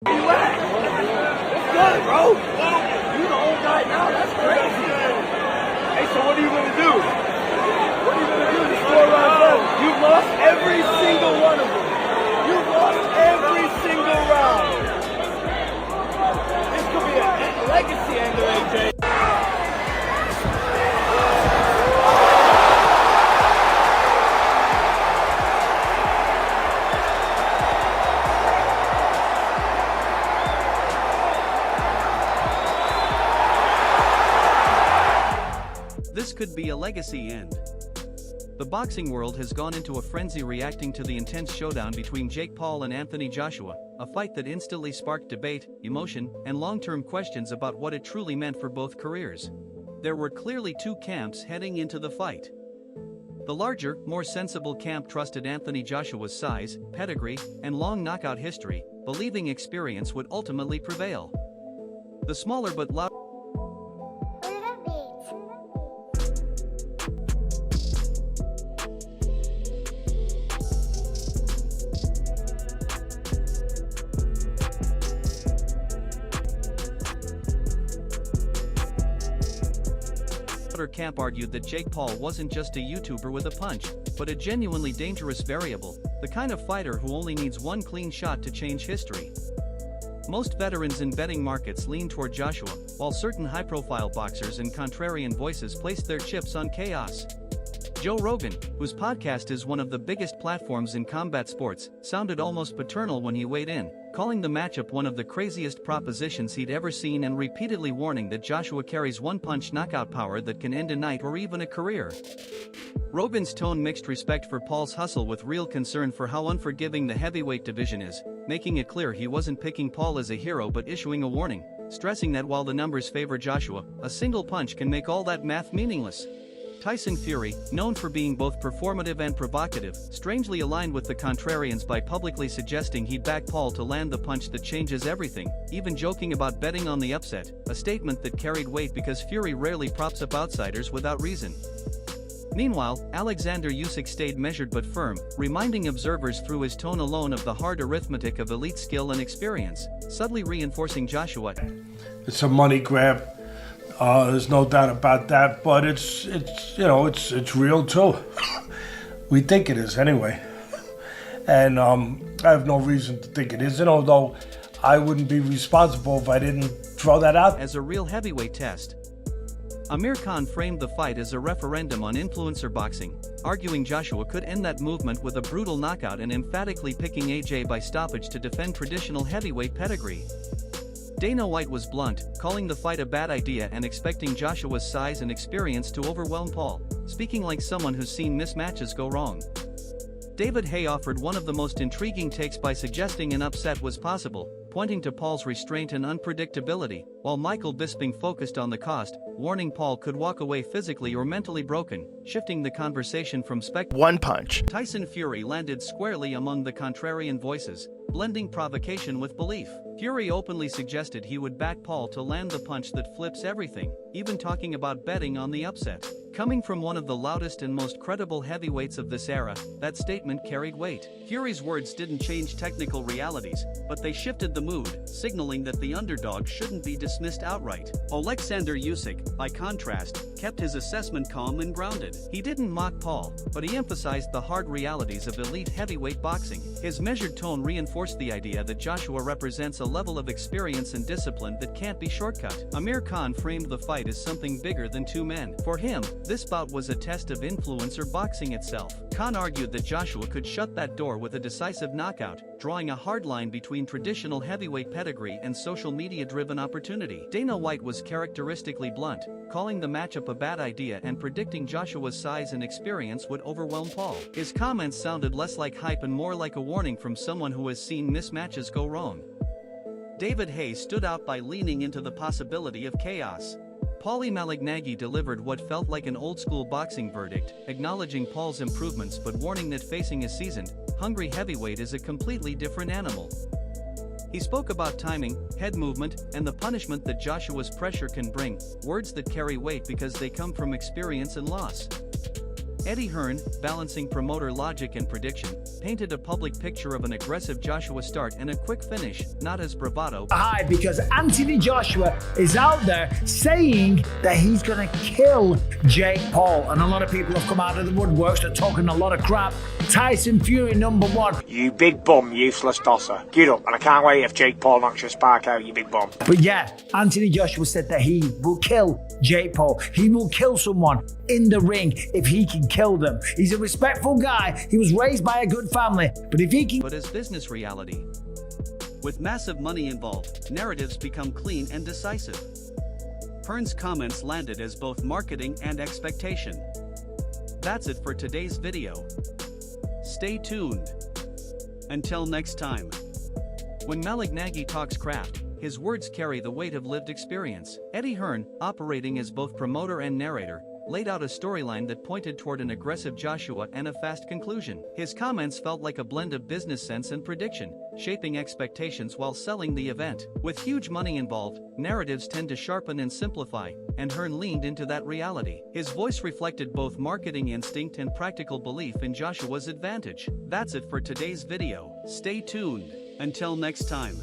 Where you at? What's good, bro? You the old guy now? That's crazy. Hey, so what are you gonna do? What are you gonna do? The 4 rounds left. You've lost every single one of them. You've lost every single round. This could be a legacy angle, AJ. This could be a legacy end. The boxing world has gone into a frenzy reacting to the intense showdown between Jake Paul and Anthony Joshua, a fight that instantly sparked debate, emotion, and long-term questions about what it truly meant for both careers. There were clearly two camps heading into the fight. The larger, more sensible camp trusted Anthony Joshua's size, pedigree, and long knockout history, believing experience would ultimately prevail. The smaller but louder camp argued that Jake Paul wasn't just a YouTuber with a punch, but a genuinely dangerous variable, the kind of fighter who only needs one clean shot to change history. Most veterans in betting markets lean toward Joshua, while certain high-profile boxers and contrarian voices placed their chips on chaos. Joe Rogan, whose podcast is one of the biggest platforms in combat sports, sounded almost paternal when he weighed in, calling the matchup one of the craziest propositions he'd ever seen and repeatedly warning that Joshua carries one-punch knockout power that can end a night or even a career. Rogan's tone mixed respect for Paul's hustle with real concern for how unforgiving the heavyweight division is, making it clear he wasn't picking Paul as a hero but issuing a warning, stressing that while the numbers favor Joshua, a single punch can make all that math meaningless. Tyson Fury, known for being both performative and provocative, strangely aligned with the contrarians by publicly suggesting he'd back Paul to land the punch that changes everything, even joking about betting on the upset, a statement that carried weight because Fury rarely props up outsiders without reason. Meanwhile, Alexander Usyk stayed measured but firm, reminding observers through his tone alone of the hard arithmetic of elite skill and experience, subtly reinforcing Joshua. It's a money grab. There's no doubt about that, but it's real too. We think it is anyway, and I have no reason to think it isn't. Although I wouldn't be responsible if I didn't throw that out as a real heavyweight test. Amir Khan framed the fight as a referendum on influencer boxing, arguing Joshua could end that movement with a brutal knockout and emphatically picking AJ by stoppage to defend traditional heavyweight pedigree. Dana White was blunt, calling the fight a bad idea and expecting Joshua's size and experience to overwhelm Paul, speaking like someone who's seen mismatches go wrong. David Haye offered one of the most intriguing takes by suggesting an upset was possible, pointing to Paul's restraint and unpredictability, while Michael Bisping focused on the cost, warning Paul could walk away physically or mentally broken, shifting the conversation from one punch. Tyson Fury landed squarely among the contrarian voices, blending provocation with belief. Fury openly suggested he would back Paul to land the punch that flips everything, even talking about betting on the upset. Coming from one of the loudest and most credible heavyweights of this era, that statement carried weight. Fury's words didn't change technical realities, but they shifted the mood, signaling that the underdog shouldn't be dismissed outright. Alexander Usyk, by contrast, kept his assessment calm and grounded. He didn't mock Paul, but he emphasized the hard realities of elite heavyweight boxing. His measured tone reinforced the idea that Joshua represents a level of experience and discipline that can't be shortcut. Amir Khan framed the fight as something bigger than two men. For him, this bout was a test of influencer boxing itself. Khan argued that Joshua could shut that door with a decisive knockout, drawing a hard line between traditional heavyweight pedigree and social media-driven opportunity. Dana White was characteristically blunt, calling the matchup a bad idea and predicting Joshua's size and experience would overwhelm Paul. His comments sounded less like hype and more like a warning from someone who has seen mismatches go wrong. David Haye stood out by leaning into the possibility of chaos. Paulie Malignaggi delivered what felt like an old-school boxing verdict, acknowledging Paul's improvements but warning that facing a seasoned, hungry heavyweight is a completely different animal. He spoke about timing, head movement, and the punishment that Joshua's pressure can bring, words that carry weight because they come from experience and loss. Eddie Hearn, balancing promoter logic and prediction, painted a public picture of an aggressive Joshua start and a quick finish, not as bravado. High because Anthony Joshua is out there saying that he's gonna kill Jake Paul, and a lot of people have come out of the woodworks. They're talking a lot of crap. Tyson Fury #1. You big bum, useless tosser. Get up, and I can't wait if Jake Paul knocks your spark out, you big bum. But yeah, Anthony Joshua said that he will kill Jake Paul. He will kill someone in the ring if he can kill them. He's a respectful guy. He was raised by a good family. But if he can... But as business reality, with massive money involved, narratives become clean and decisive. Hearn's comments landed as both marketing and expectation. That's it for today's video. Stay tuned. Until next time. When Malignaggi talks craft, his words carry the weight of lived experience. Eddie Hearn, operating as both promoter and narrator, laid out a storyline that pointed toward an aggressive Joshua and a fast conclusion. His comments felt like a blend of business sense and prediction, shaping expectations while selling the event. With huge money involved, narratives tend to sharpen and simplify, and Hearn leaned into that reality. His voice reflected both marketing instinct and practical belief in Joshua's advantage. That's it for today's video. Stay tuned. Until next time.